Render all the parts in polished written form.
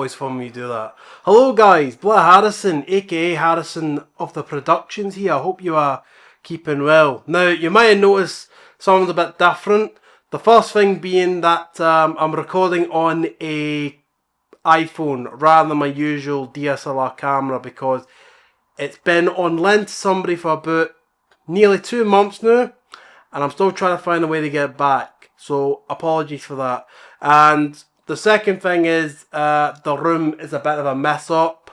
always fun when you do that. Hello guys, Blair Harrison, aka Harrison of the Productions here. I hope you are keeping well. Now, you might have noticed something's a bit different. The first thing being that I'm recording on a iPhone rather than my usual DSLR camera because it's been on lent to somebody for about nearly 2 months now, and I'm still trying to find a way to get it back. So apologies for that. And the second thing is the room is a bit of a mess up.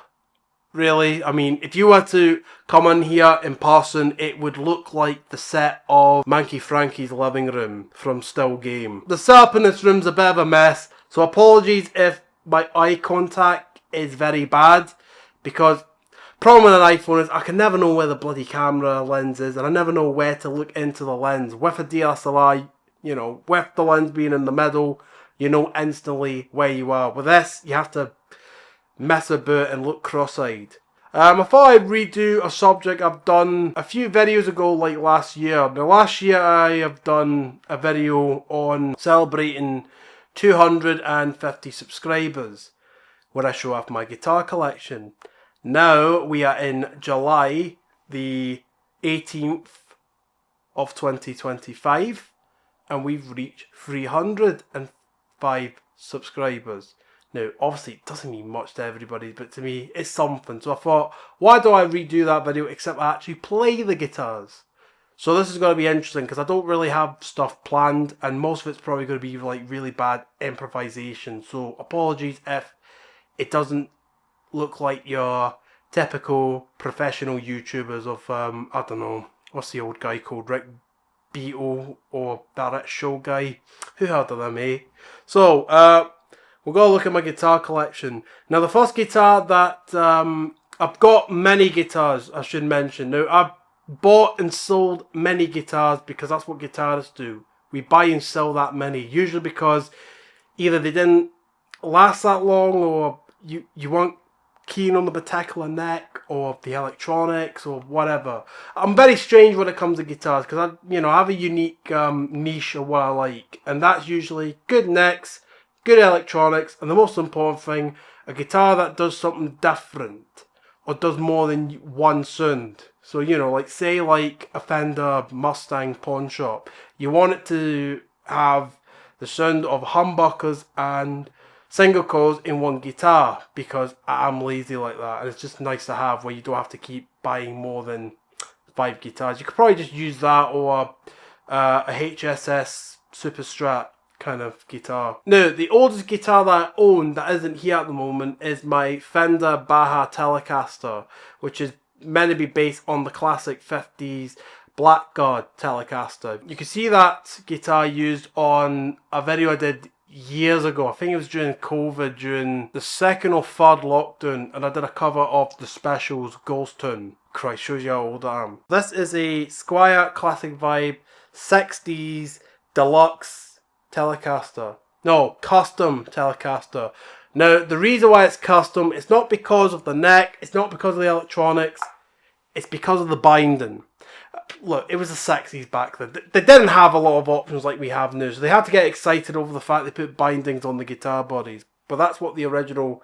Really, I mean, if you were to come in here in person, it would look like the set of Manky Frankie's living room from Still Game. The setup in this room's a bit of a mess, so apologies if my eye contact is very bad, because problem with an iPhone is I can never know where the bloody camera lens is, and I never know where to look into the lens. With a DSLR, you know, with the lens being in the middle, you know instantly where you are. With this, you have to mess about and look cross-eyed. I thought I'd redo a subject I've done a few videos ago, like last year. Now, last year I have done a video on celebrating 250 subscribers, where I show off my guitar collection. Now we are in July the 18th of 2025, and we've reached 305 subscribers. Now, obviously, it doesn't mean much to everybody, but to me, it's something. So I thought, why do I redo that video except I actually play the guitars? So this is going to be interesting because I don't really have stuff planned, and most of it's probably going to be like really bad improvisation. So apologies if it doesn't look like your typical professional YouTubers of, I don't know, what's the old guy called? Rick Beatle or that Rich Show guy? Who heard of them, eh? So, we'll go look at my guitar collection. Now, the first guitar that, I've got many guitars, I should mention. Now, I've bought and sold many guitars because that's what guitarists do. We buy and sell that many, usually because either they didn't last that long, or you weren't keen on the particular neck or the electronics or whatever. I'm very strange when it comes to guitars because I have a unique niche of what I like, and that's usually good necks, good electronics, and the most important thing, a guitar that does something different or does more than one sound. So, like say like a Fender Mustang pawn shop, you want it to have the sound of humbuckers and single coils in one guitar, because I'm lazy like that, and it's just nice to have where you don't have to keep buying more than 5 guitars. You could probably just use that or a HSS Super Strat kind of guitar. Now, the oldest guitar that I own that isn't here at the moment is my Fender Baja Telecaster, which is meant to be based on the classic 50s Blackguard Telecaster. You can see that guitar used on a video I did years ago. I think it was during COVID, during the second or third lockdown, and I did a cover of The Specials' Ghost Town. Christ, shows you how old I am. This is a Squier Classic Vibe 60s Deluxe Telecaster. No, custom Telecaster. Now, the reason why it's custom, it's not because of the neck, it's not because of the electronics, it's because of the binding. Look, it was the 60s back then. They didn't have a lot of options like we have now, so they had to get excited over the fact they put bindings on the guitar bodies. But that's what the original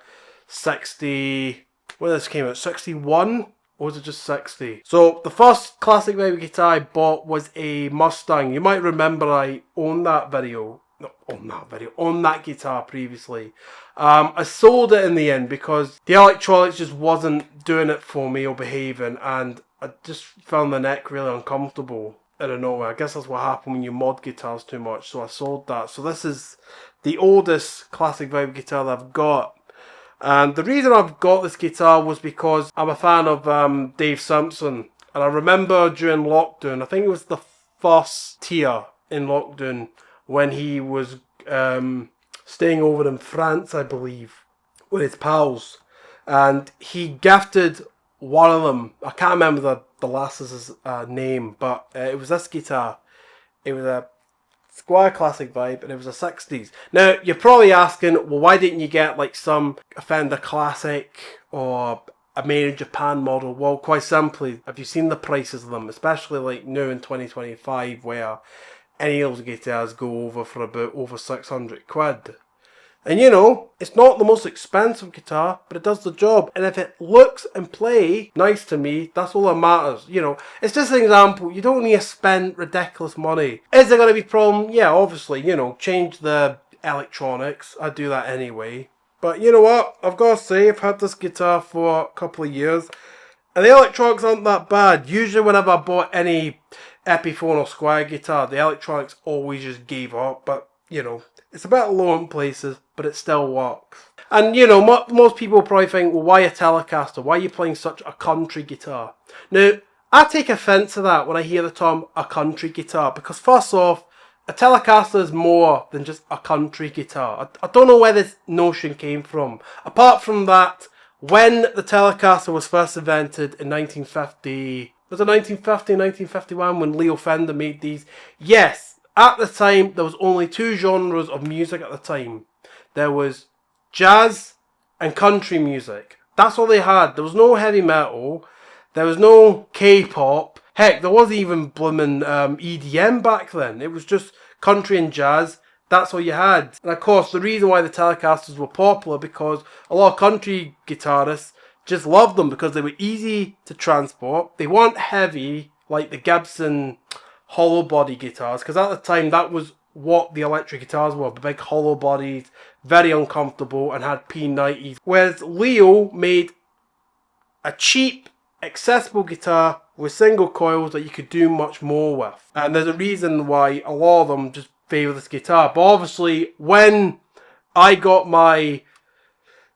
60... when this came out, 61? Or was it just 60? So, the first classic baby guitar I bought was a Mustang. You might remember I owned that video. Not on that video, on that guitar previously. I sold it in the end because the electronics just wasn't doing it for me or behaving, and I just found the neck really uncomfortable out of nowhere. I guess that's what happened when you mod guitars too much, so I sold that. So this is the oldest classic vibe guitar that I've got. And the reason I've got this guitar was because I'm a fan of Dave Simpson. And I remember during lockdown, I think it was the first tier in lockdown, when he was staying over in France, I believe, with his pals. And he gifted one of them. I can't remember the lass's name, but it was this guitar. It was a Squier Classic Vibe, and it was a 60s. Now, you're probably asking, well, why didn't you get like some Fender Classic or a made in Japan model? Well, quite simply, have you seen the prices of them, especially like now in 2025, where any of those guitars go over for about over 600 quid. And you know, it's not the most expensive guitar, but it does the job. And if it looks and play nice to me, that's all that matters. You know, it's just an example. You don't need to spend ridiculous money. Is there going to be a problem? Yeah, obviously, you know, change the electronics. I do that anyway. But you know what? I've got to say, I've had this guitar for a couple of years. And the electronics aren't that bad. Usually whenever I bought any Epiphone or Squire guitar, the electronics always just gave up. But, you know, it's a bit low in places, but it still works. And, you know, most people probably think, well, why a Telecaster? Why are you playing such a country guitar? Now, I take offence to that when I hear the term a country guitar. Because first off, a Telecaster is more than just a country guitar. I don't know where this notion came from. Apart from that, when the Telecaster was first invented in 1950... Was it 1950, 1951 when Leo Fender made these? Yes, at the time there was only two genres of music at the time. There was jazz and country music. That's all they had. There was no heavy metal. There was no K-pop. Heck, there wasn't even blooming EDM back then. It was just country and jazz. That's all you had. And of course, the reason why the Telecasters were popular because a lot of country guitarists just loved them because they were easy to transport. They weren't heavy like the Gibson hollow body guitars because at the time that was what the electric guitars were. The big hollow bodies, very uncomfortable and had P90s. Whereas Leo made a cheap, accessible guitar with single coils that you could do much more with. And there's a reason why a lot of them just favour this guitar. But obviously when I got my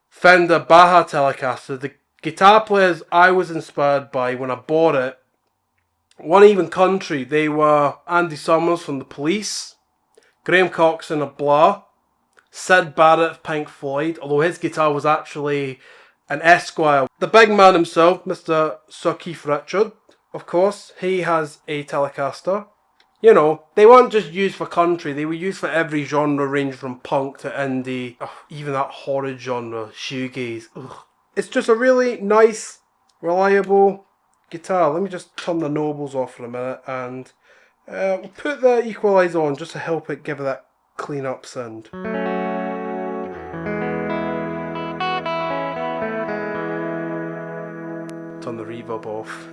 Fender Baja Telecaster, the guitar players I was inspired by when I bought it weren't even country. They were Andy Summers from The Police, Graham Coxon of Blur, Sid Barrett of Pink Floyd, although his guitar was actually an Esquire. The big man himself, Mr. Sir Keith Richard, of course, he has a Telecaster. You know, they weren't just used for country, they were used for every genre range from punk to indie, even that horrid genre, shoegaze. Ugh. It's just a really nice, reliable guitar. Let me just turn the nobles off for a minute and we'll put the equalizer on just to help it give it that clean up sound. Turn the reverb off.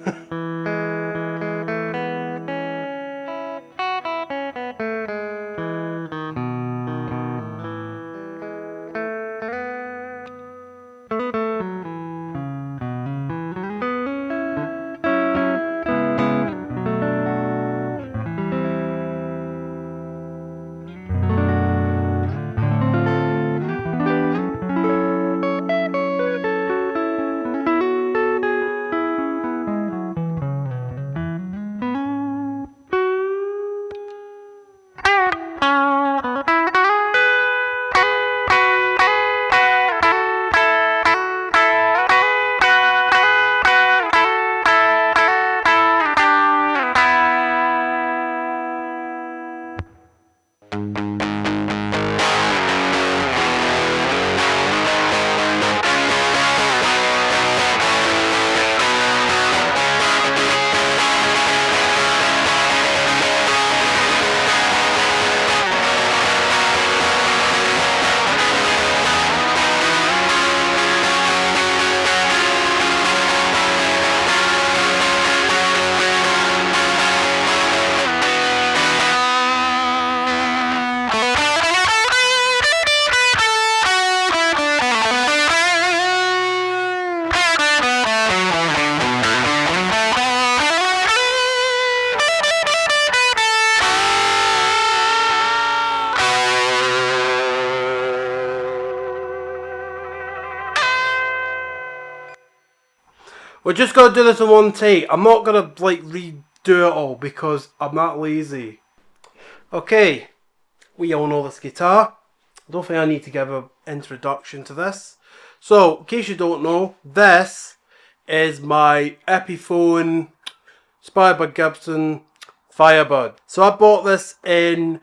We're just going to do this in one take. I'm not going to like redo it all because I'm not lazy. Okay, we all know this guitar. I don't think I need to give an introduction to this. So, in case you don't know, this is my Epiphone inspired by Gibson Firebird. So I bought this in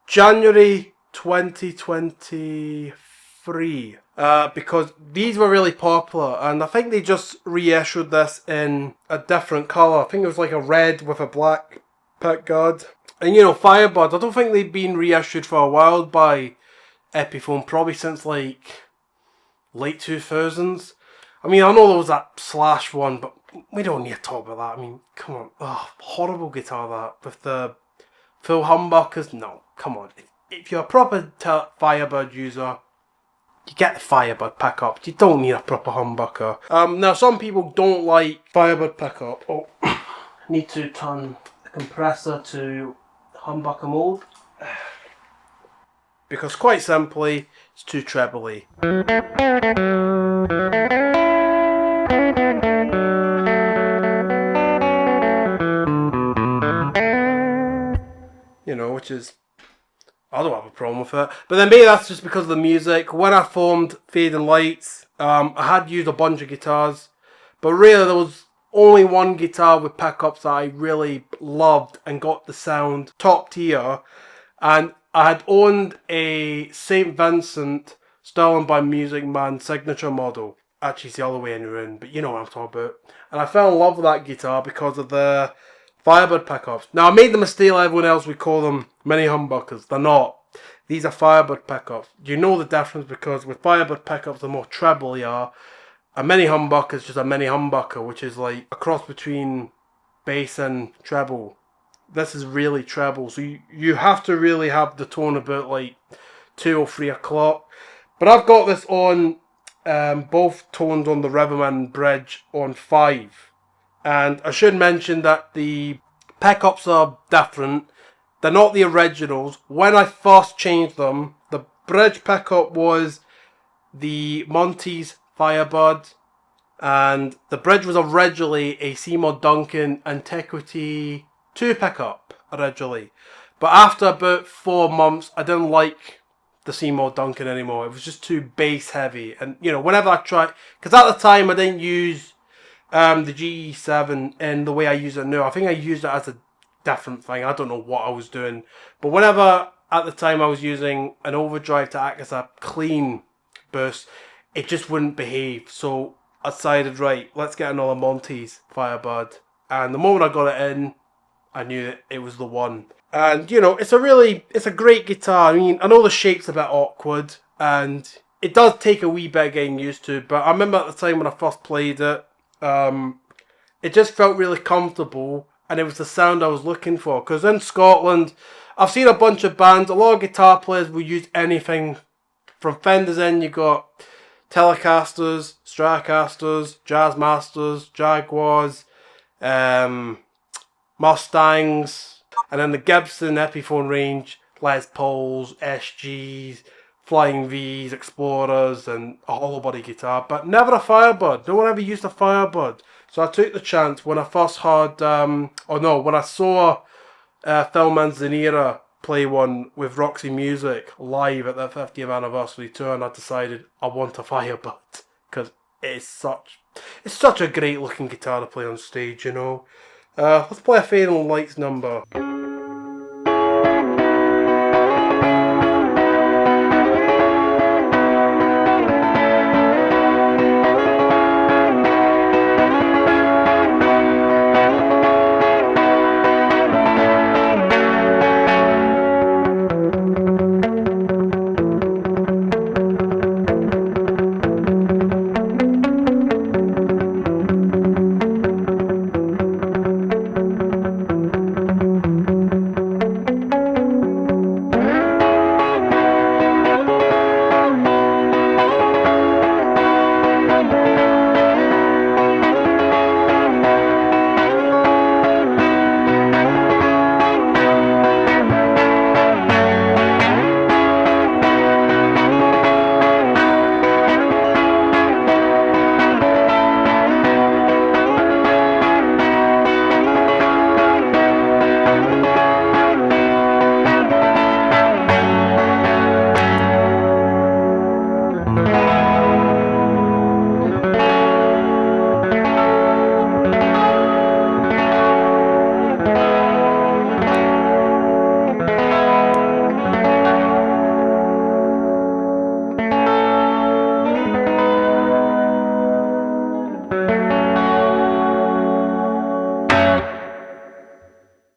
January 2023 because these were really popular, and I think they just reissued this in a different colour. I think it was like a red with a black pickguard. And you know, Firebird, I don't think they've been reissued for a while by Epiphone probably since like late 2000s. I mean, I know there was that Slash one, but we don't need to talk about that. I mean, come on. Oh, horrible guitar that. With the full humbuckers. No, come on. If you're a proper Firebird user, you get the Firebird pickup. You don't need a proper humbucker. Now, some people don't like Firebird pickup. Oh, need to turn the compressor to humbucker mode. Because quite simply, it's too trebly. You know, which is, I don't have a problem with it. But then maybe that's just because of the music. When I formed Fading Lights, I had used a bunch of guitars, but really there was only one guitar with pickups that I really loved and got the sound top tier. And I had owned a St. Vincent Sterling by Music Man signature model. Actually, it's the other way around, but you know what I'm talking about. And I fell in love with that guitar because of the Firebird pickups. Now, I made the mistake like everyone else would call them mini humbuckers. They're not. These are Firebird pickups. You know the difference because with Firebird pickups, the more treble they are. A mini humbucker is just a mini humbucker, which is like a cross between bass and treble. This is really treble, so you have to really have the tone about like 2 or 3 o'clock. But I've got this on both tones on the Riverman bridge on 5. And I should mention that the pickups are different. They're not the originals. When I first changed them, the bridge pickup was the Monty's Firebird. And the bridge was originally a Seymour Duncan Antiquity 2 pickup originally. But after about 4 months, I didn't like the Seymour Duncan anymore. It was just too bass heavy. And, you know, whenever I tried... Because at the time, I didn't use the GE7 in the way I use it now. I think I used it as a different thing. I don't know what I was doing. But whenever, at the time, I was using an overdrive to act as a clean boost, it just wouldn't behave. So I decided, right, let's get another Monty's Firebird. And the moment I got it in, I knew that it was the one. And, you know, it's a great guitar. I mean, I know the shape's a bit awkward, and it does take a wee bit of getting used to, but I remember at the time when I first played it, it just felt really comfortable, and it was the sound I was looking for. Because in Scotland, I've seen a bunch of bands, a lot of guitar players will use anything. From Fenders in, you got Telecasters, Stratocasters, Jazzmasters, Jaguars, Mustangs, and then the Gibson Epiphone range, Les Pauls, SGs, Flying Vs, Explorers, and a hollow body guitar, but never a Firebird. No one ever used a Firebird. So I took the chance when I first heard, when I saw Phil Manzanera play one with Roxy Music live at their 50th anniversary tour, and I decided I want a Firebird because it's such a great looking guitar to play on stage, you know. Let's play a Fading Lights number.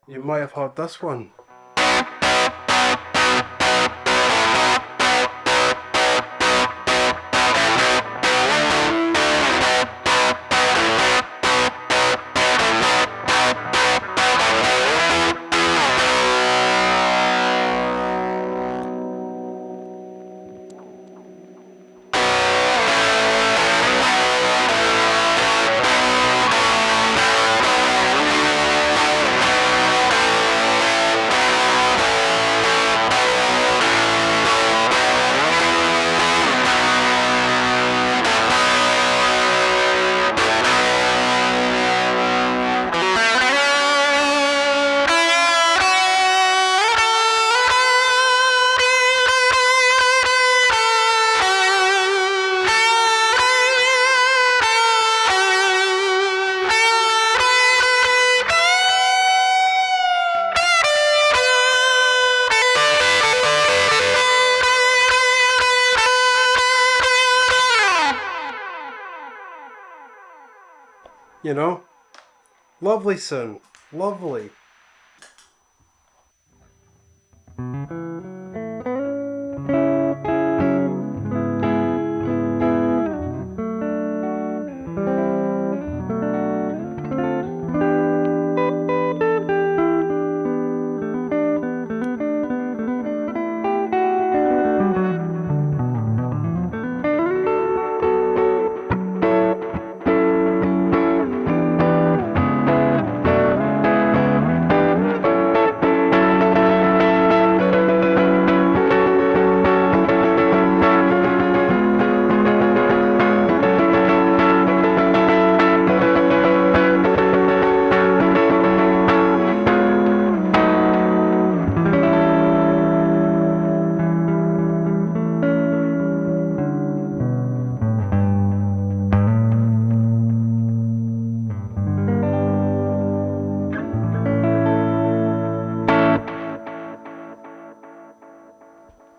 You might have heard this one. You know? Lovely sound. Lovely.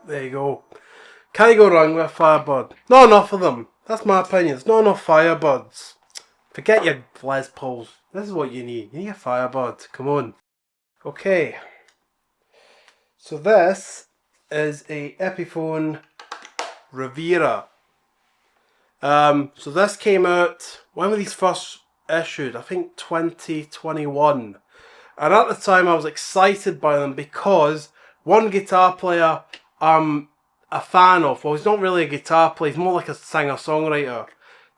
There you go. Can't go wrong with a Firebird. Not enough of them. That's my opinion. There's not enough Firebirds. Forget your Les Pauls. This is what you need. You need a Firebird. Come on. Okay. So this is a Epiphone Rivera. So this came out, when were these first issued? I think 2021. And at the time I was excited by them because one guitar player I'm a fan of, well, he's not really a guitar player, he's more like a singer-songwriter.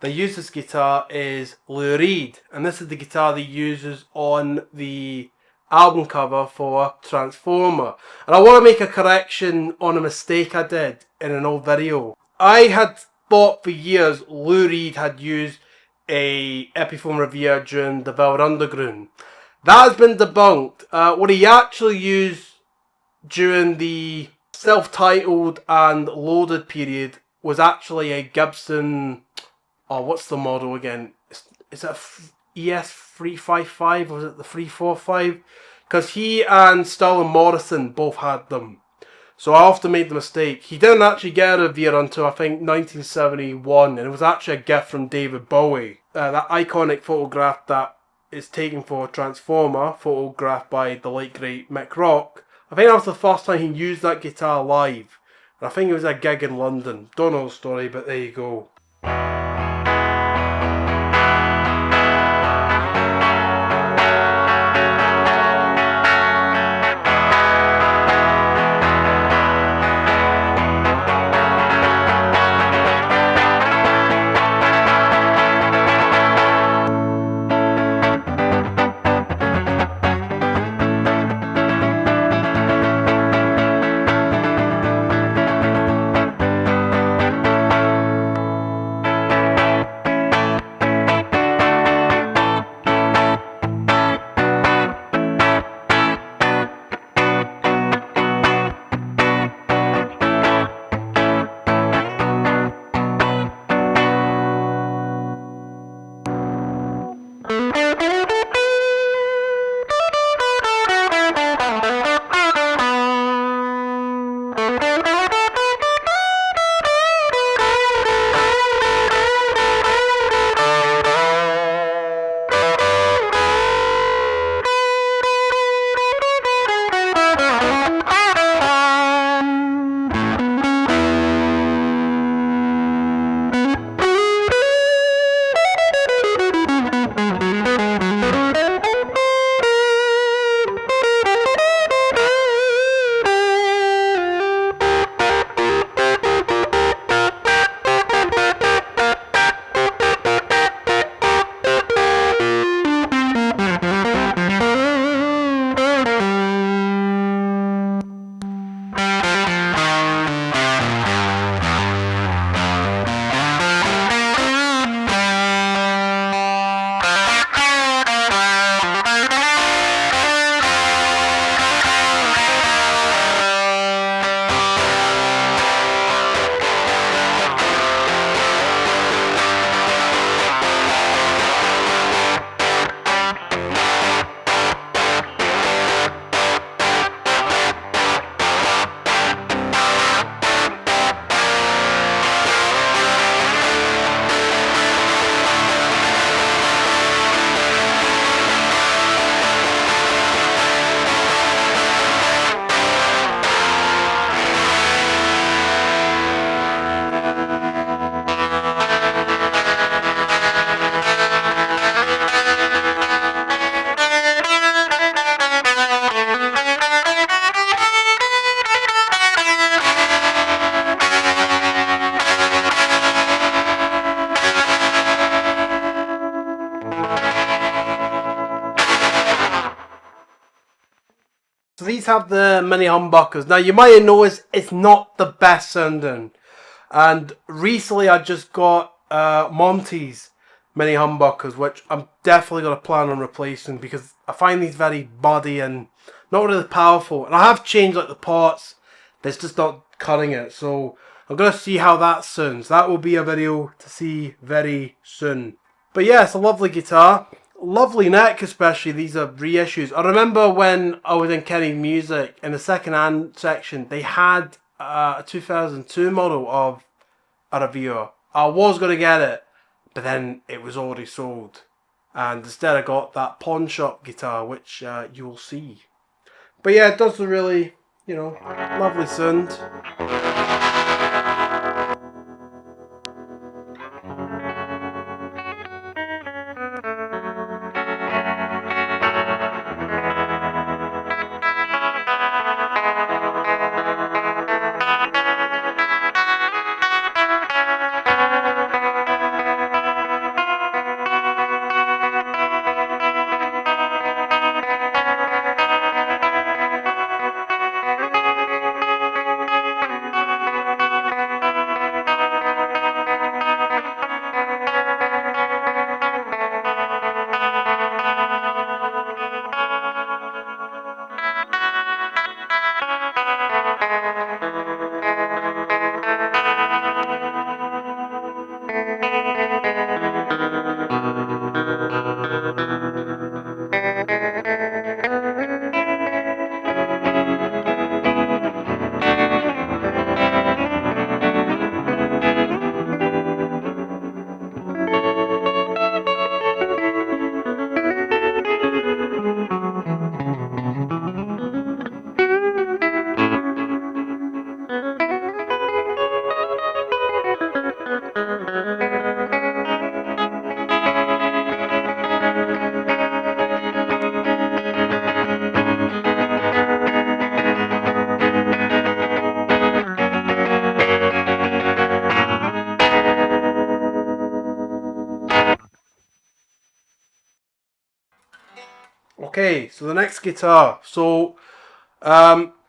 That uses this guitar is Lou Reed, and this is the guitar that he uses on the album cover for Transformer. And I want to make a correction on a mistake I did in an old video. I had thought for years Lou Reed had used a Epiphone Revere during the Velvet Underground. That has been debunked. What he actually used during the self-titled and loaded period was actually a Gibson, oh, what's the model again? Is it ES355 or was it the 345? Because he and Sterling Morrison both had them. So I often made the mistake. He didn't actually get a Revere until I think 1971, and it was actually a gift from David Bowie. That iconic photograph that is taken for Transformer, photographed by the late great Mick Rock. I think that was the first time he used that guitar live. And I think it was a gig in London. Don't know the story, but there you go. So these have the mini humbuckers. Now you might have noticed it's not the best sounding. And recently I just got Monty's mini humbuckers, which I'm definitely going to plan on replacing because I find these very buddy and not really powerful. And I have changed like the parts, but it's just not cutting it. So I'm going to see how that sounds. That will be a video to see very soon. But yeah, it's a lovely guitar. Lovely neck, especially. These are reissues. I remember when I was in Kenny Music, in the second hand section, they had a 2002 model of a reviewer. I was going to get it, but then it was already sold. And instead I got that pawn shop guitar, which you will see. But yeah, it does the really, lovely sound. Okay, so the next guitar. So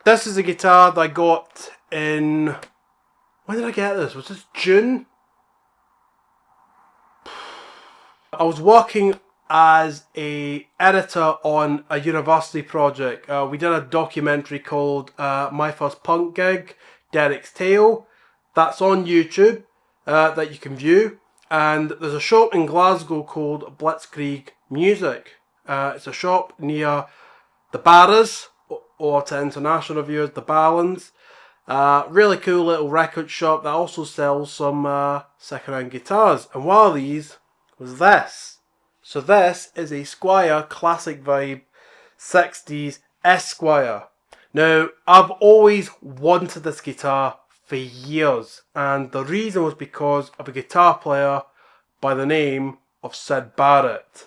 this is a guitar that I got in. When did I get this? Was this June? I was working as a editor on a university project. We did a documentary called My First Punk Gig, Derek's Tale. That's on YouTube that you can view. And there's a shop in Glasgow called Blitzkrieg Music. It's a shop near the Barras, or to international viewers, the Balans. Really cool little record shop that also sells some second-hand guitars. And one of these was this. So this is a Squier Classic Vibe 60s Esquire. Now, I've always wanted this guitar for years, and the reason was because of a guitar player by the name of Syd Barrett.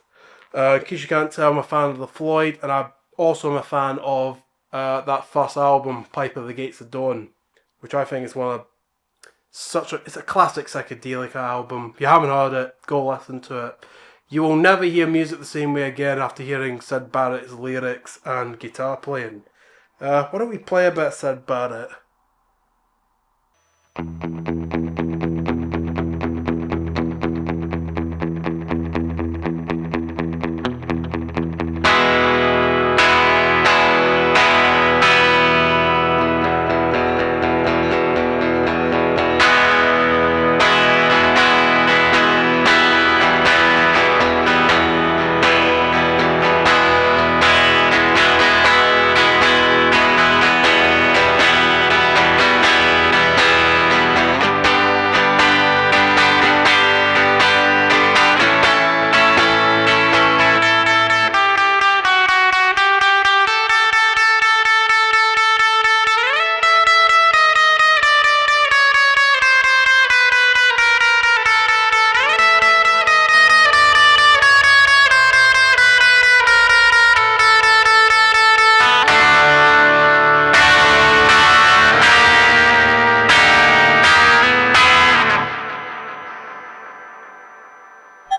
In case you can't tell, I'm a fan of the Floyd, and I also am a fan of that first album, Pipe at the Gates of Dawn, which I think is one of it's a classic psychedelic album. If you haven't heard it, go listen to it. You will never hear music the same way again after hearing Syd Barrett's lyrics and guitar playing. Why don't we play a bit of Syd Barrett?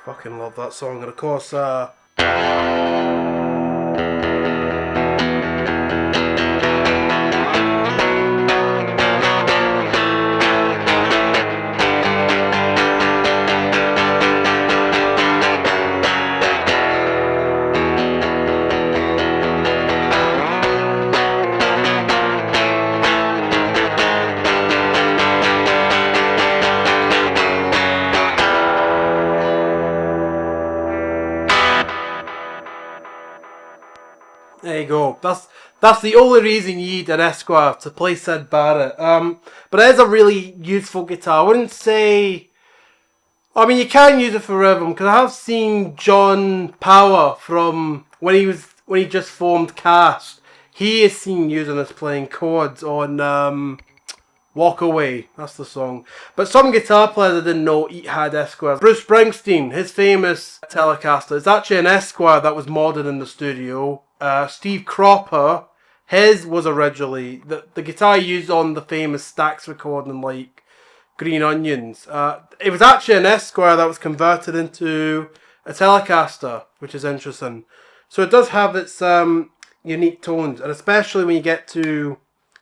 Fucking love that song, and of course, There you go. That's the only reason you need an Esquire, to play Sid Barrett. But it is a really useful guitar. I wouldn't say. I mean, you can use it for rhythm, because I have seen John Power from when he just formed Cast. He is seen using this playing chords on Walk Away. That's the song. But some guitar players I didn't know had Esquires. Bruce Springsteen, his famous Telecaster, is actually an Esquire that was modded in the studio. Steve Cropper, his was originally the guitar he used on the famous Stax recording, like Green Onions. It was actually an Esquire that was converted into a Telecaster, which is interesting. So it does have its unique tones, and especially when you get to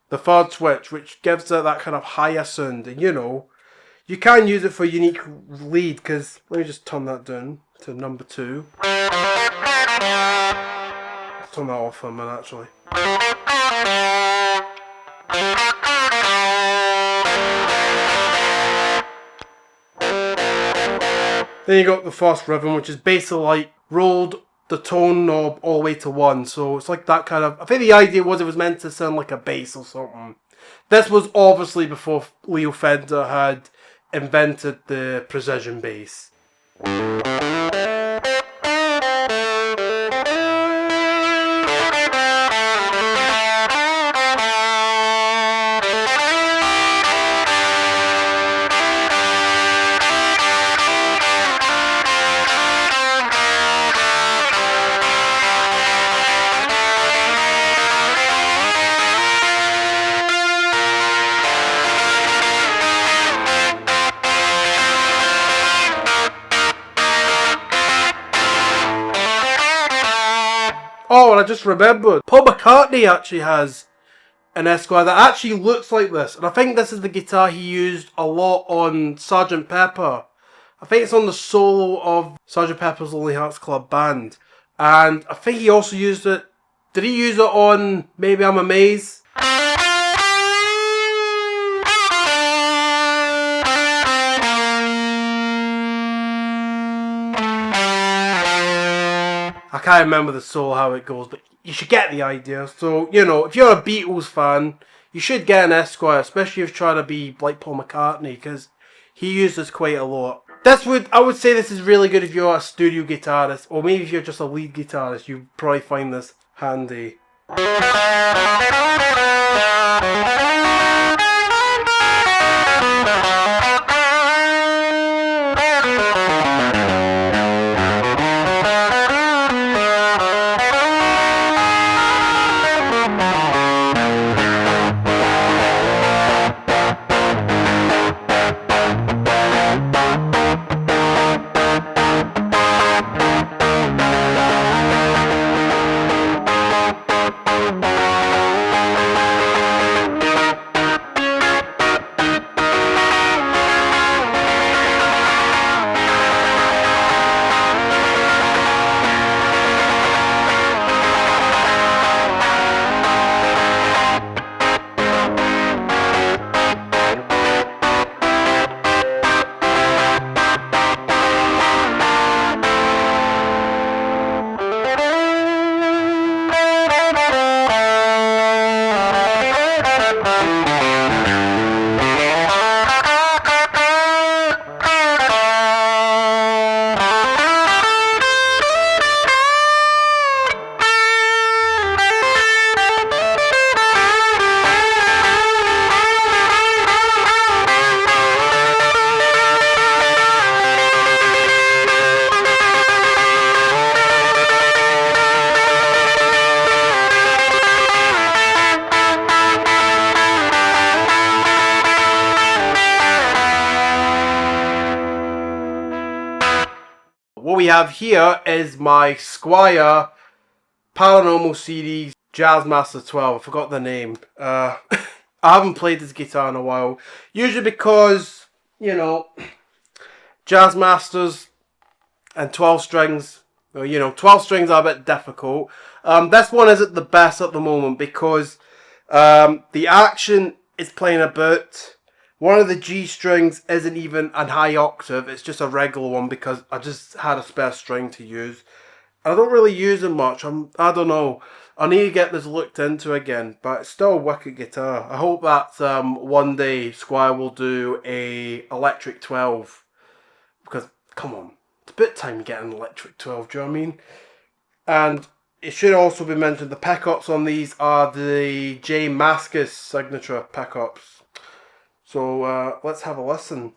the third switch, which gives it that kind of higher sound. And you can use it for unique lead, because let me just turn that down to number 2. Let's turn that off for a minute, actually. Then you got the first rhythm, which is basically like rolled the tone knob all the way to 1. So it's like that kind of. I think the idea was it was meant to sound like a bass or something. This was obviously before Leo Fender had invented the precision bass. Oh, and I just remembered, Paul McCartney actually has an Esquire that actually looks like this. And I think this is the guitar he used a lot on Sgt. Pepper. I think it's on the solo of Sgt. Pepper's Lonely Hearts Club Band. And I think he also used it. Did he use it on Maybe I'm a Maze? I can't remember the solo how it goes, but you should get the idea. So, if you're a Beatles fan, you should get an Esquire, especially if you're trying to be like Paul McCartney, because he uses quite a lot. I would say this is really good if you're a studio guitarist, or maybe if you're just a lead guitarist, you probably find this handy. What we have here is my Squier Paranormal Series Jazzmaster 12. I forgot the name. I haven't played this guitar in a while. Usually because, Jazzmasters and 12 strings, 12 strings are a bit difficult. This one isn't the best at the moment because the action is playing about. One of the G strings isn't even a high octave, it's just a regular one because I just had a spare string to use. I don't really use it much, I don't know. I need to get this looked into again, but it's still a wicked guitar. I hope that one day Squire will do a electric 12, because come on, it's about time you get an electric 12. Do you know what I mean? And it should also be mentioned the pickups on these are the J Mascis signature pickups. So let's have a listen.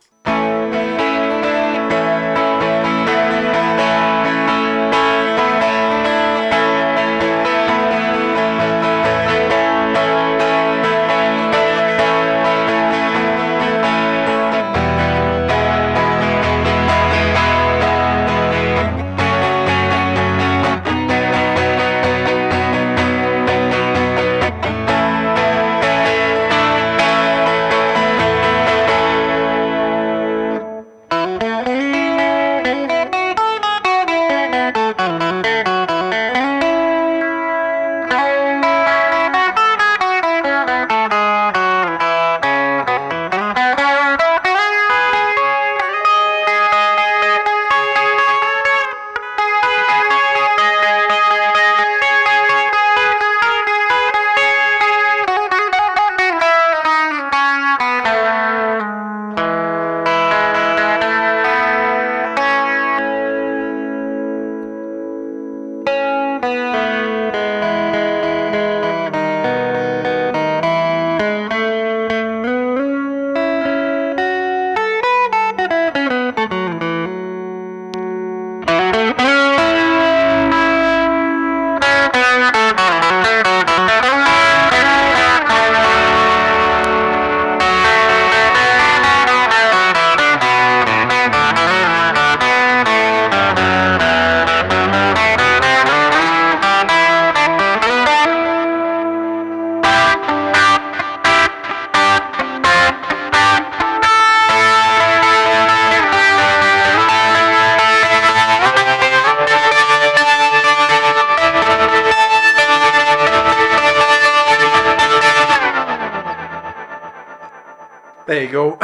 There you go.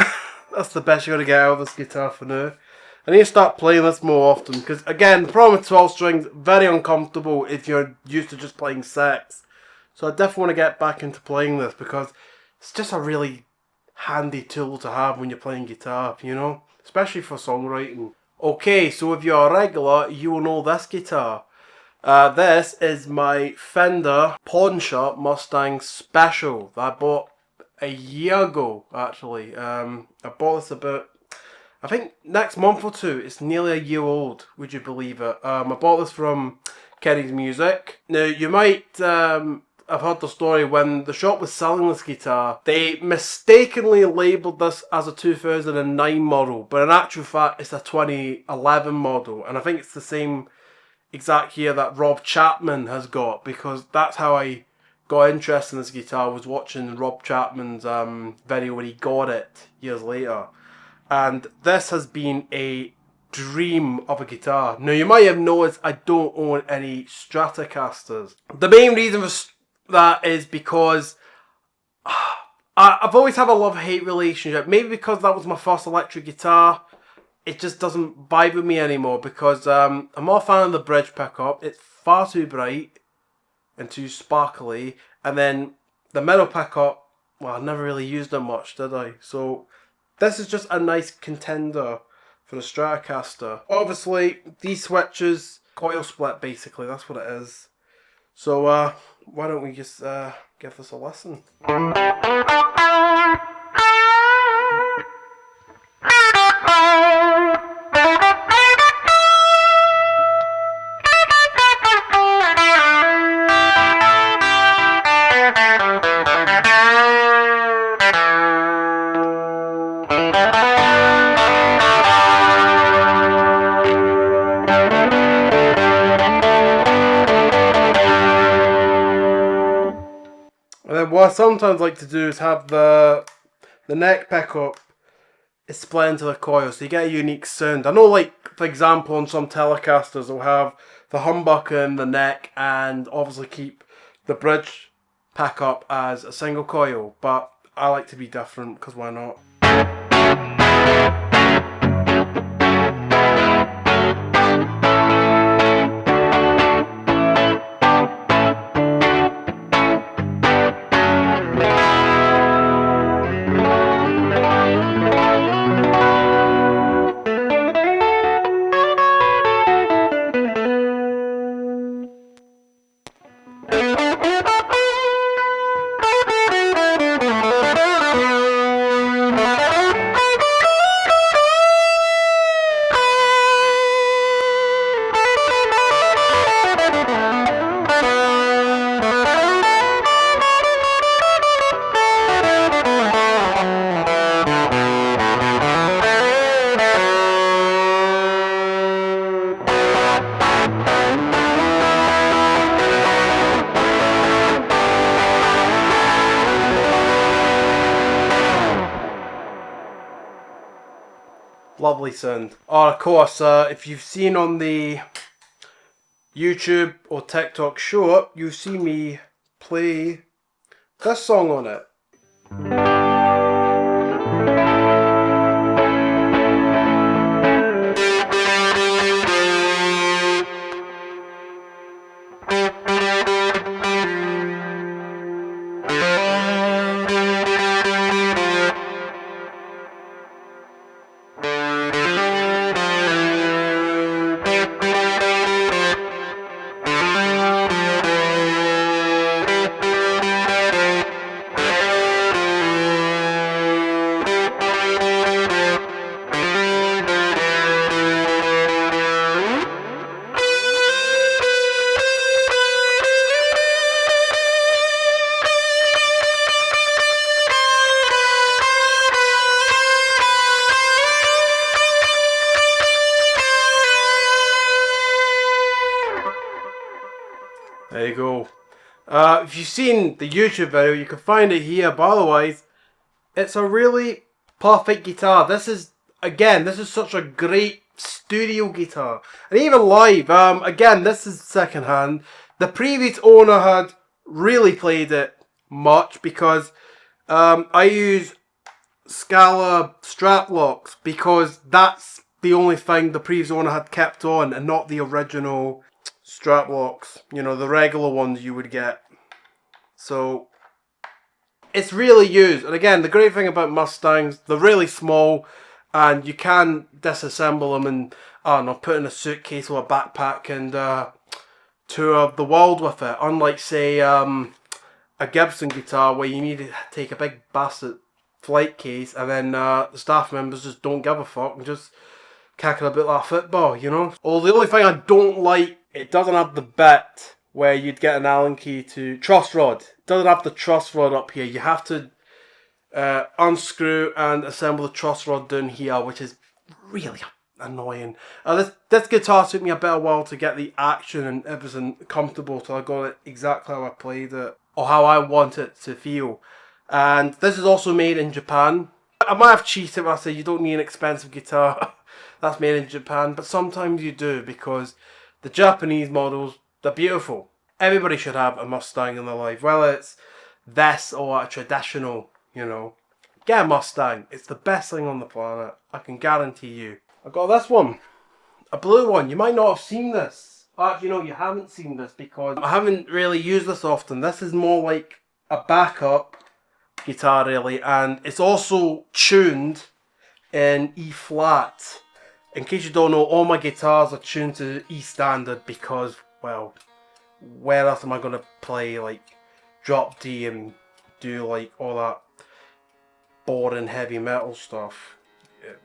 That's the best you're going to get out of this guitar for now. I need to start playing this more often because, again, the problem with 12 strings, very uncomfortable if you're used to just playing six. So I definitely want to get back into playing this because it's just a really handy tool to have when you're playing guitar, you know? Especially for songwriting. Okay, so if you're a regular, you will know this guitar. This is my Fender Pawn Shop Mustang Special that I bought a year ago, actually. I bought this about, I think, next month or two. It's nearly a year old, would you believe it? I bought this from Kenny's Music. Now, you might have heard the story when the shop was selling this guitar. They mistakenly labelled this as a 2009 model, but in actual fact, it's a 2011 model. And I think it's the same exact year that Rob Chapman has got, because that's how I got interested in this guitar. Was watching Rob Chapman's video when he got it years later, and this has been a dream of a guitar. Now you might have noticed I don't own any Stratocasters. The main reason for that is because I've always had a love-hate relationship. Maybe because that was my first electric guitar, it just doesn't vibe with me anymore, because I'm more a fan of the bridge pickup. It's far too bright and too sparkly, and then the middle pickup, well, I never really used it much, did I? So this is just a nice contender for the Stratocaster. Obviously, these switches, coil split basically, that's what it is. So why don't we just give this a listen. And then what I sometimes like to do is have the neck pickup is split into the coil, so you get a unique sound. I know, like, for example, on some Telecasters they'll have the humbucker in the neck and obviously keep the bridge pickup as a single coil, but I like to be different, because why not? Lovely sound. Oh, of course, if you've seen on the YouTube or TikTok short, you've seen me play this song on it. There you go. If you've seen the YouTube video, you can find it here. But otherwise, it's a really perfect guitar. This is such a great studio guitar. And even live, again, this is secondhand. The previous owner had really played it much because I use Scala strap locks because that's the only thing the previous owner had kept on and not the original strap locks, you know, the regular ones you would get. So it's really used. And again, the great thing about Mustangs, they're really small and you can disassemble them and, I don't know, put in a suitcase or a backpack and tour the world with it. Unlike, say, a Gibson guitar where you need to take a big bastard flight case and then the staff members just don't give a fuck and just kick it a bit like a football, you know? Or the only thing I don't like, it doesn't have the bit where you'd get an Allen key to truss rod. It doesn't have the truss rod up here. You have to unscrew and assemble the truss rod down here, which is really annoying. This guitar took me a bit of a while to get the action and everything comfortable till I got it exactly how I played it or how I want it to feel. And this is also made in Japan. I might have cheated when I say you don't need an expensive guitar that's made in Japan, but sometimes you do because the Japanese models, they're beautiful. Everybody should have a Mustang in their life, whether it's this or a traditional, you know. Get a Mustang. It's the best thing on the planet. I can guarantee you. I got this one. A blue one. You might not have seen this. Actually, no, you haven't seen this because I haven't really used this often. This is more like a backup guitar, really. And it's also tuned in E flat. In case you don't know, all my guitars are tuned to E standard because, well, where else am I going to play like drop D and do like all that boring heavy metal stuff?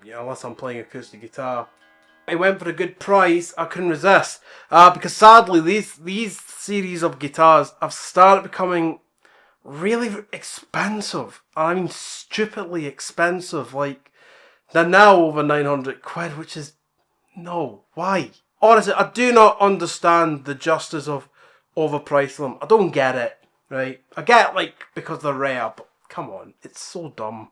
Yeah, unless I'm playing acoustic guitar. I went for a good price. I couldn't resist because sadly these series of guitars have started becoming really expensive. I mean, stupidly expensive. Like, they're now over 900 quid, which is, no, why? Honestly, I do not understand the justice of overpricing them. I don't get it, right? I get, like, because they're rare, but come on, it's so dumb.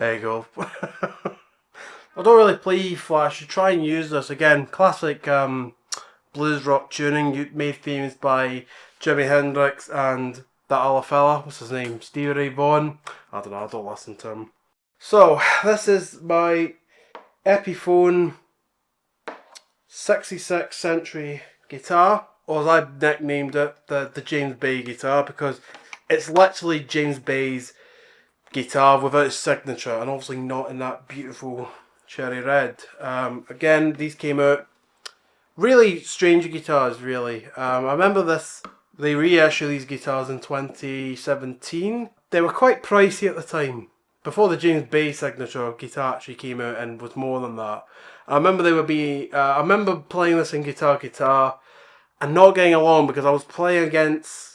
There you go. I don't really play E-flat. I should try and use this again. Classic blues rock tuning made famous by Jimi Hendrix and that other fella. What's his name? Stevie Ray Vaughan. I don't know. I don't listen to him. So this is my Epiphone 66th century guitar, or as I've nicknamed it, the James Bay guitar, because it's literally James Bay's guitar without his signature, and obviously not in that beautiful cherry red. Again, these came out really strange guitars, really. I remember they reissued these guitars in 2017. They were quite pricey at the time, before the James Bay signature guitar actually came out and was more than that. I remember I remember playing this in Guitar and not getting along because I was playing against,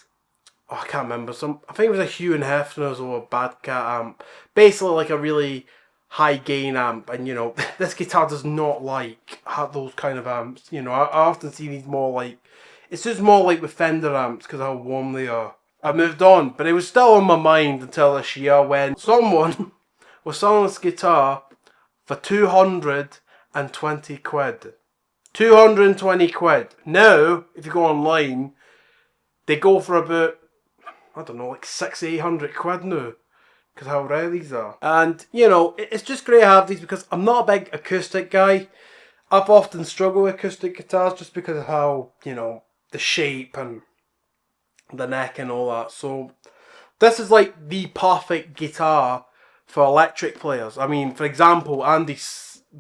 I can't remember, I think it was a Hugh and Hefner's or a Bad Cat amp. Basically like a really high gain amp, and this guitar does not have those kind of amps. I often see these more like, it's just more like with Fender amps because how warm they are. I moved on, but it was still on my mind until this year when someone was selling this guitar for 220 quid. 220 quid. Now, if you go online, they go for about, I don't know, like 600-800 quid now, because how rare these are. And, it's just great to have these because I'm not a big acoustic guy. I've often struggled with acoustic guitars just because of how, the shape and the neck and all that. So this is like the perfect guitar for electric players. I mean, for example, Andy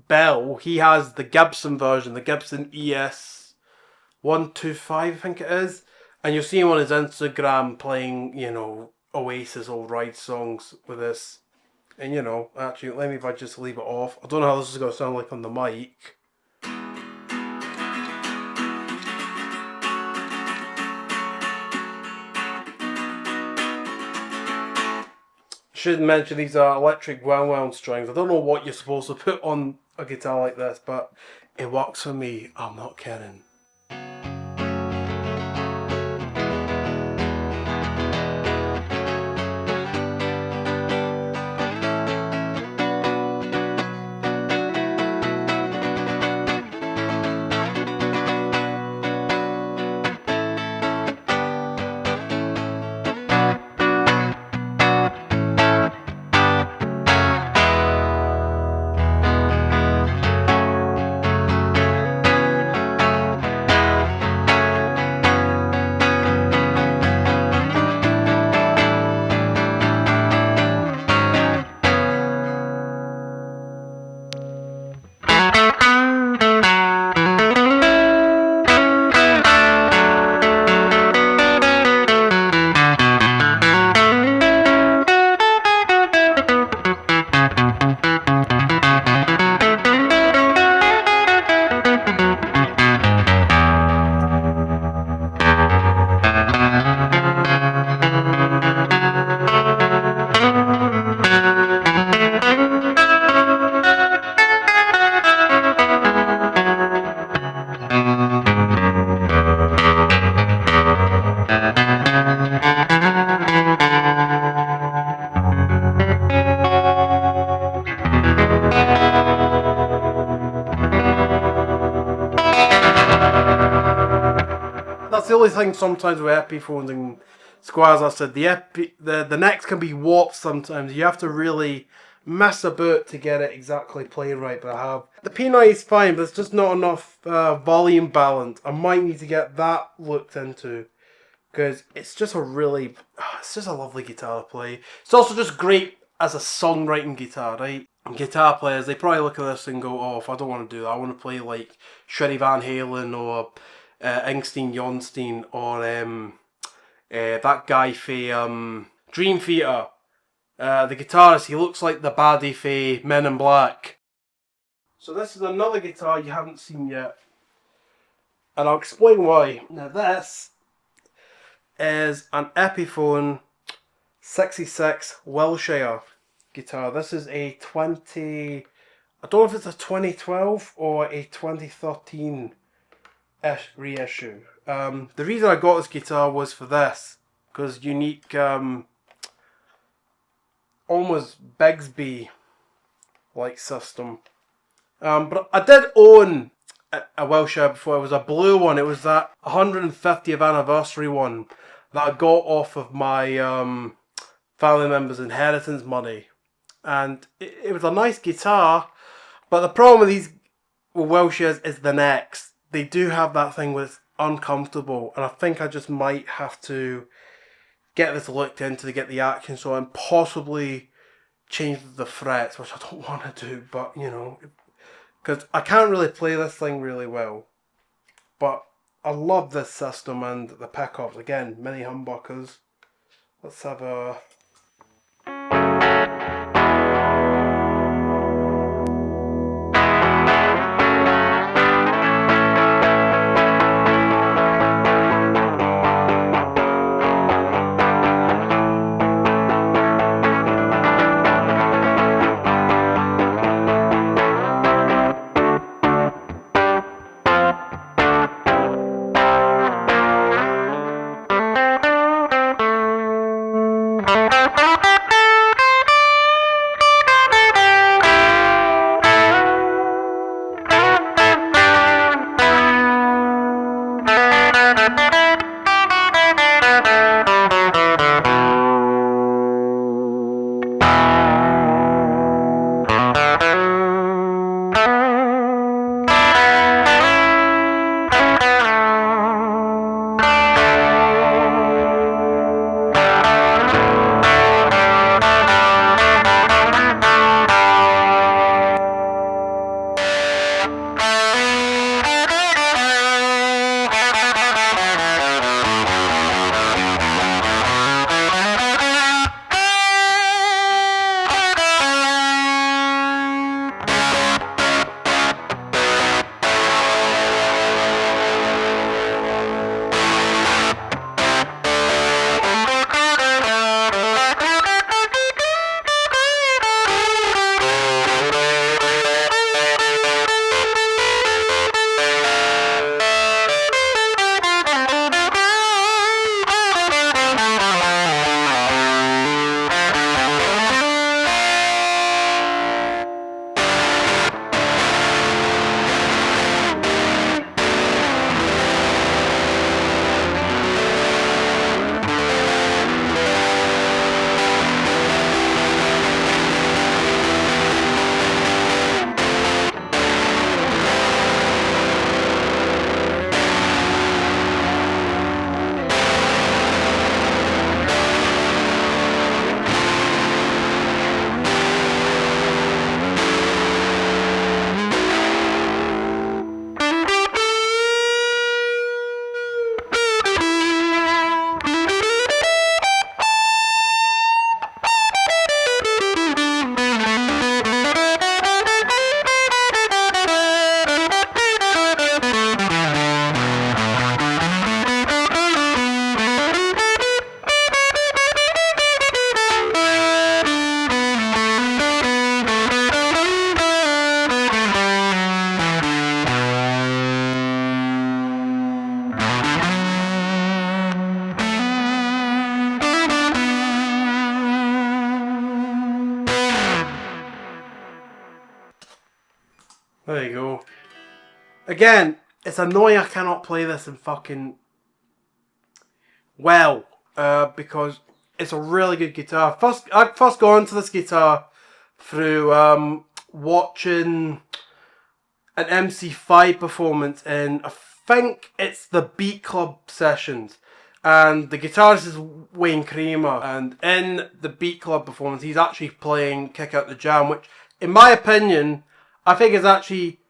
Bell, he has the Gibson version, the Gibson ES 125, I think it is, and you'll see him on his Instagram playing, Oasis or Ride songs with this. And actually, let me if I just leave it off. I don't know how this is going to sound like on the mic. Should mention these are electric wound strings. I don't know what you're supposed to put on a guitar like this, but it works for me. I'm not kidding. That's the only thing sometimes with Epiphones and Squires. I said the necks can be warped sometimes. You have to really mess about to get it exactly playing right. But I have the P90 is fine, but it's just not enough volume balance. I might need to get that looked into because it's just a lovely guitar to play. It's also just great as a songwriting guitar, right? And guitar players, they probably look at this and go, "Oh, if I don't want to do that, I want to play like Shreddy Van Halen or Ingstein Jonstein or that guy for Dream Theater. The guitarist, he looks like the baddie for Men in Black." So this is another guitar you haven't seen yet, and I'll explain why. Now this is an Epiphone 66 Wilshire guitar. This is a I don't know if it's a 2012 or a 2013 reissue. The reason I got this guitar was for this, because unique almost Bigsby like system. But I did own a Wilshire before. It was a blue one. It was that 150th anniversary one that I got off of my family member's inheritance money. And it was a nice guitar, but the problem with these Wilshires is the necks. They do have that thing where it's uncomfortable, and I think I just might have to get this looked into to get the action so and possibly change the frets, which I don't want to do, but you know, because I can't really play this thing really well. But I love this system and the pickups. Again, mini humbuckers. Let's have a... There you go. Again, it's annoying I cannot play this in fucking well, because it's a really good guitar. I first got into this guitar through watching an MC5 performance in, I think it's the Beat Club sessions, and the guitarist is Wayne Kramer, and in the Beat Club performance he's actually playing Kick Out the Jam, which in my opinion I think is actually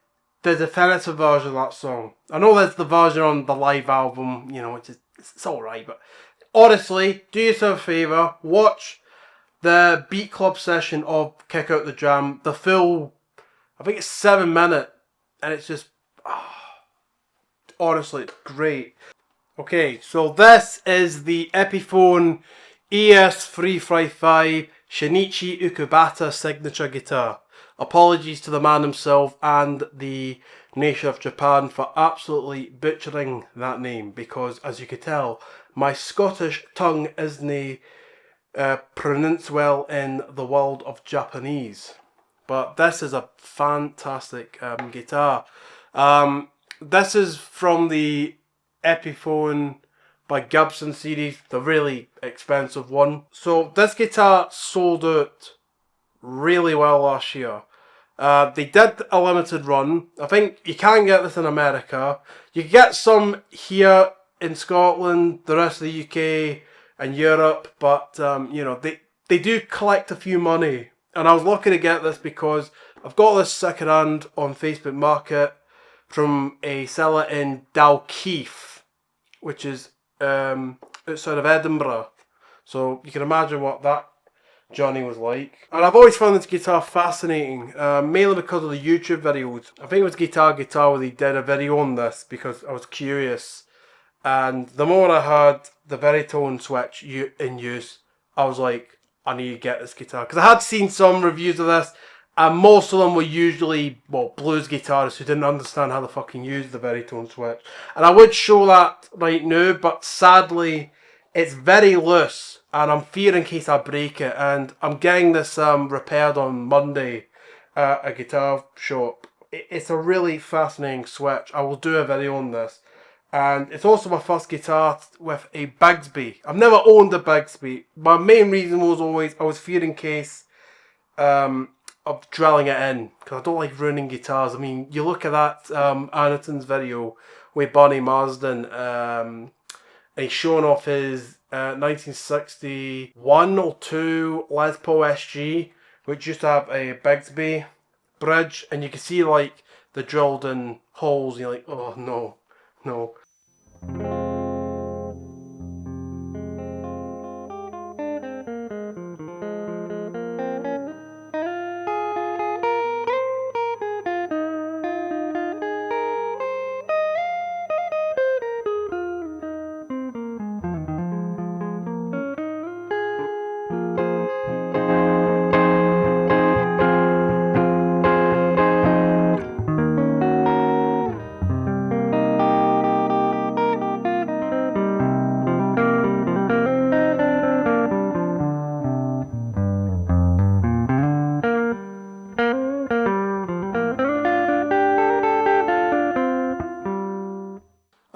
the definitive version of that song. I know there's the version on the live album, you know, which is, it's alright, but honestly, do yourself a favour, watch the Beat Club session of Kick Out the Jam, the full, I think it's 7 minute, and it's just, honestly, it's great. Okay, so this is the Epiphone ES355 Shinichi Ukubata signature guitar. Apologies to the man himself and the nation of Japan for absolutely butchering that name, because as you could tell, my Scottish tongue isn't pronounced well in the world of Japanese. but this is a fantastic guitar. This is from the Epiphone by Gibson series, the really expensive one. So this guitar sold out really well last year. They did a limited run. I think you can get this in America. You can get some here in Scotland, the rest of the UK and Europe, but you know, they do collect a few money. And I was lucky to get this because I've got this second hand on Facebook Market from a seller in Dalkeith, which is outside of Edinburgh. So you can imagine what that journey was like. And I've always found this guitar fascinating, mainly because of the YouTube videos. I think it was Guitar where they did a video on this because I was curious. And the more I heard the Veritone switch in use, I was like, I need to get this guitar. Because I had seen some reviews of this, and most of them were usually, well, blues guitarists who didn't understand how to fucking use the Veritone switch. And I would show that right now, but sadly, it's very loose, and I'm fearing in case I break it. And I'm getting this repaired on Monday at a guitar shop. It's a really fascinating switch. I will do a video on this. And it's also my first guitar with a Bigsby. I've never owned a Bigsby. My main reason was always I was fearing in case of drilling it in, because I don't like ruining guitars. I mean, you look at that Anaton's video with Bonnie Marsden, and he's showing off his 1961 or 2 Les Paul SG, which used to have a Bigsby bridge, and you can see like the drilled in holes, and you're like, oh no. No.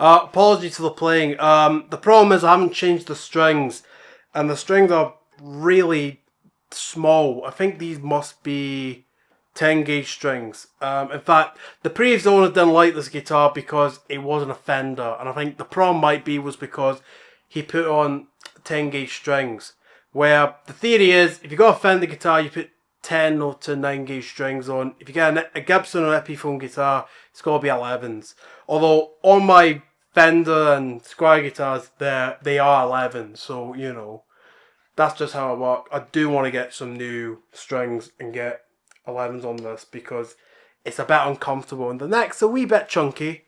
Apologies for the playing. The problem is I haven't changed the strings, and the strings are really small. I think these must be 10 gauge strings. In fact, the previous owner didn't like this guitar because it wasn't a Fender, and I think the problem might be was because he put on 10 gauge strings. Where the theory is, if you got a Fender guitar, you put 10 or to 9 gauge strings on. If you get a Gibson or Epiphone guitar, it's got to be 11s. Although on my Fender and Squire guitars, they are 11, so you know, that's just how it works. I do want to get some new strings and get 11s on this because it's a bit uncomfortable, and the neck's a wee bit chunky,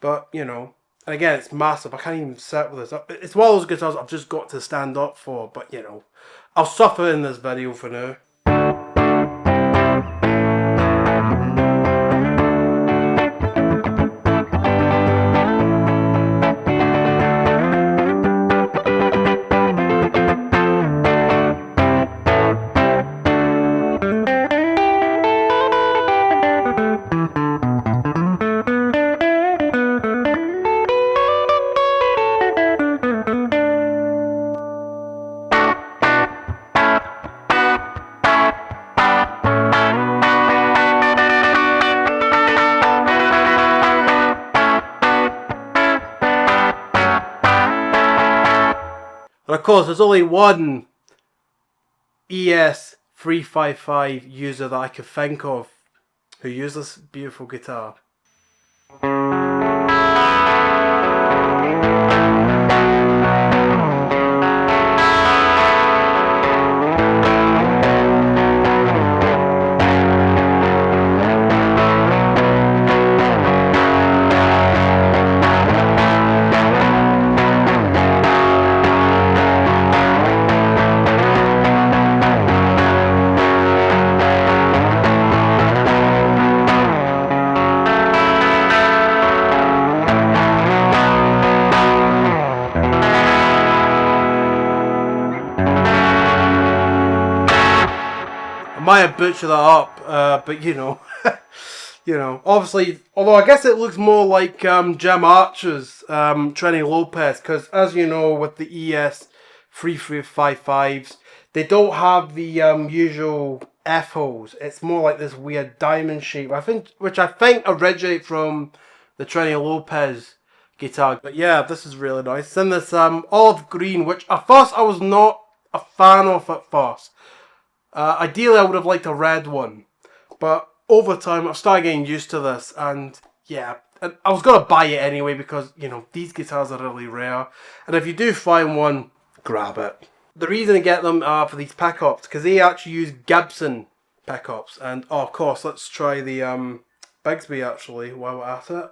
but you know, and again, it's massive. I can't even sit with this. It's one of those guitars I've just got to stand up for, but you know, I'll suffer in this video for now. And of course, there's only one ES355 user that I could think of who used this beautiful guitar. I might have butchered that up. But obviously, although I guess it looks more like Jim Archer's Trini Lopez, because as you know, with the ES 3355s, they don't have the usual F holes. It's more like this weird diamond shape. Which I think originate from the Trini Lopez guitar. But yeah, this is really nice. It's in this olive green, which at first I was not a fan of at first. Ideally, I would have liked a red one, but over time I've started getting used to this, and yeah, I was gonna buy it anyway because these guitars are really rare, and if you do find one, grab it. The reason I get them for these pickups because they actually use Gibson pickups, and of course, let's try the Bigsby actually while we're at it.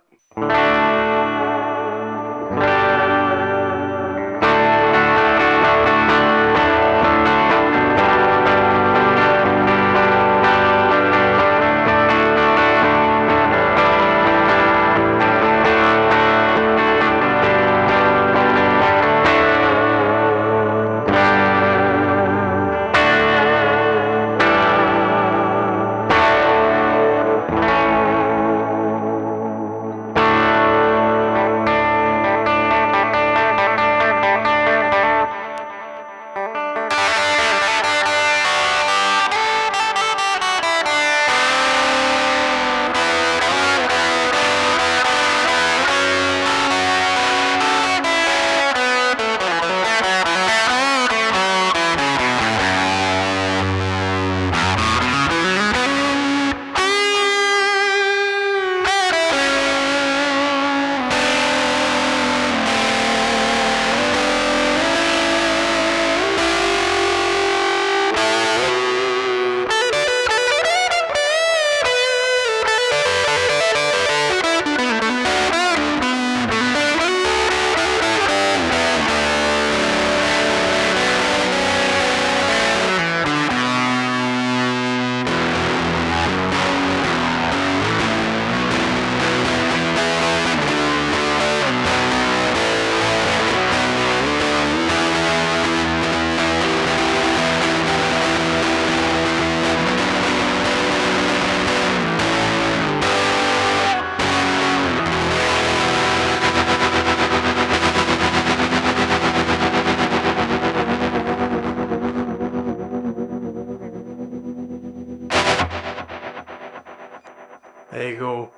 There you go.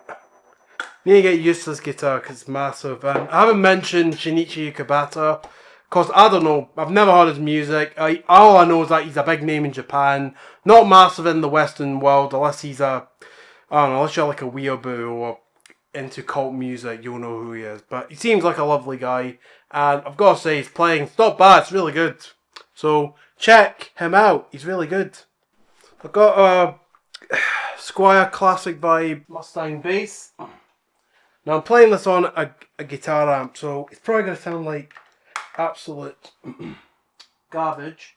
Need to get used to this guitar because it's massive. I haven't mentioned Shinichi Ukibata because I don't know. I've never heard his music. All I know is that he's a big name in Japan. Not massive in the Western world unless he's unless you're like a weeaboo or into cult music, you'll know who he is. But he seems like a lovely guy. And I've got to say, his playing's not bad. It's really good. So check him out. He's really good. I've got a Squire Classic by Mustang bass. Now I'm playing this on a guitar amp, so it's probably going to sound like absolute garbage.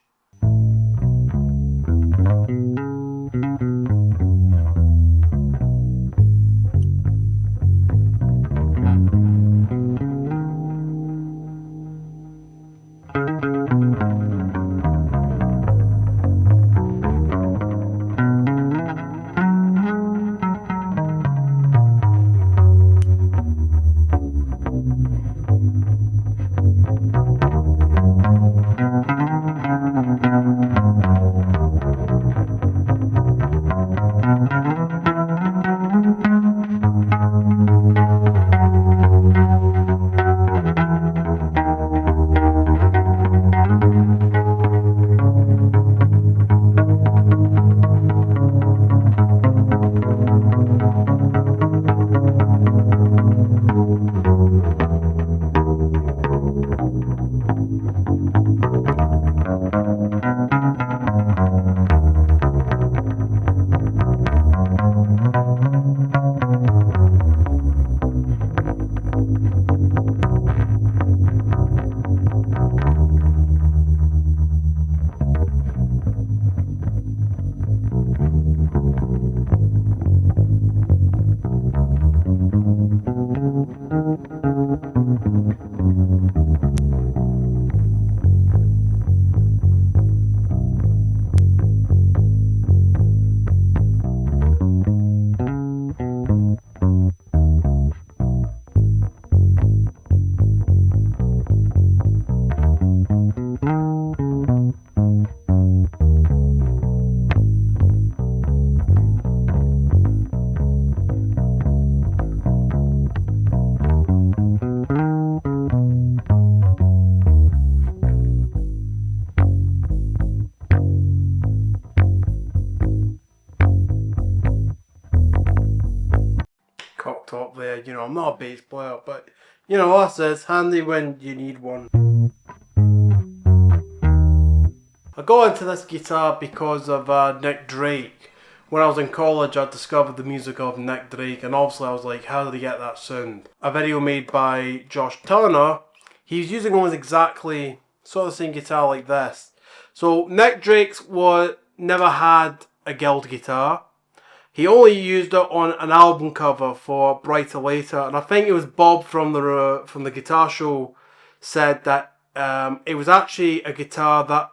fucked up there. You know, I'm not a bass player, but you know, it's handy when you need one. I got into this guitar because of Nick Drake. When I was in college, I discovered the music of Nick Drake, and obviously I was like, how did he get that sound? A video made by Josh Turner, he's using almost exactly sort of the same guitar like this. So Nick Drake's never had a Guild guitar. He only used it on an album cover for Brighter Later, and I think it was Bob from the Guitar Show said that it was actually a guitar that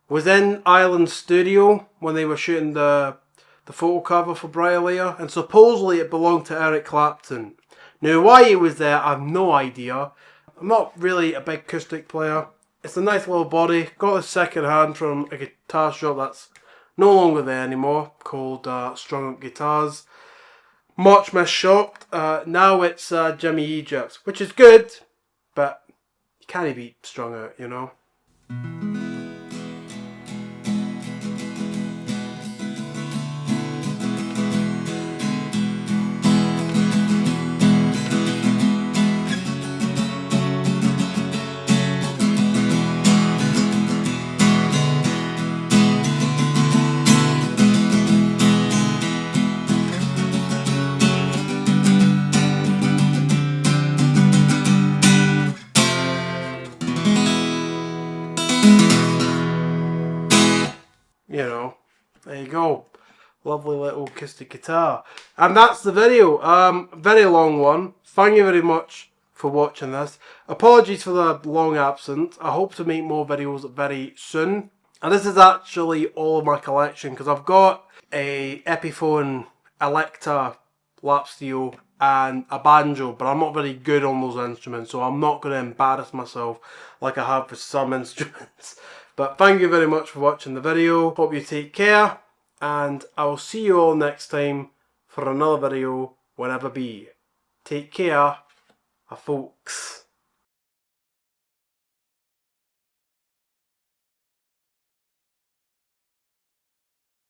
was in Island's studio when they were shooting the photo cover for Brighter Later, and supposedly it belonged to Eric Clapton. Now, why it was there, I have no idea. I'm not really a big acoustic player. It's a nice little body. Got it second hand from a guitar shop that's no longer there anymore, called Strung Up Guitars. Much misshopped. Now it's Jimmy Egypt, which is good, but you can't beat Strung Out, you know. You know, there you go. Lovely little acoustic guitar. And that's the video. Very long one. Thank you very much for watching this. Apologies for the long absence. I hope to make more videos very soon. And this is actually all of my collection, because I've got a Epiphone Electa lap steel and a banjo, but I'm not very good on those instruments, so I'm not going to embarrass myself like I have with some instruments. But thank you very much for watching the video. Hope you take care, and I will see you all next time for another video, whenever be. Take care, folks.